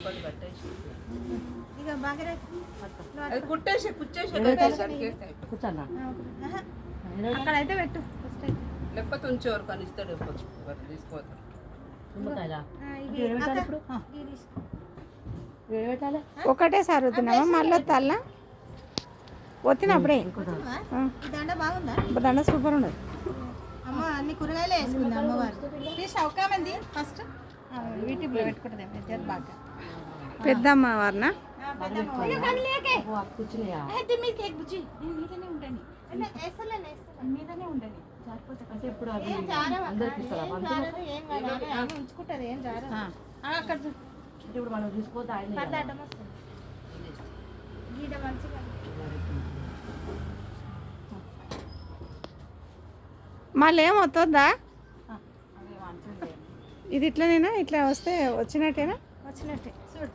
ఇక బాగా కుట్టేసి కుచ్చేసి కూర్చోన్నా అక్కడైతే పెట్టు ఫస్ట్ అయితే లేకపోతే ఉంచే వరకు అని ఇస్తాడు తీసుకోవద్దు ఒకటే సారి వద్దున్నామా మళ్ళీ వద్దా వచ్చినప్పుడే దండ బాగుందా దండ సూపర్ ఉండదు అమ్మ అన్ని కూరగాయలు వేసుకుంది అమ్మవారు పీస్ అవకామంది ఫస్ట్ వీటిలో పెట్టుకుంటుంది బాగా పెద్దమ్మ వారినా మీదనే ఉండని అంటే ఇప్పుడు అది అందరికి ఇస్తారా ఉంచుకుంటుంది ఏం జారం అక్కడ అంటే ఇప్పుడు మనం తీసుకోతే ఆయన అడ్డం వస్తుంది గీడ మంచిగా మళ్ళీ ఏం వస్తుందా ఇది ఇట్లనేనా ఇట్లా వస్తే వచ్చినట్టేనా వచ్చినట్టే చూడు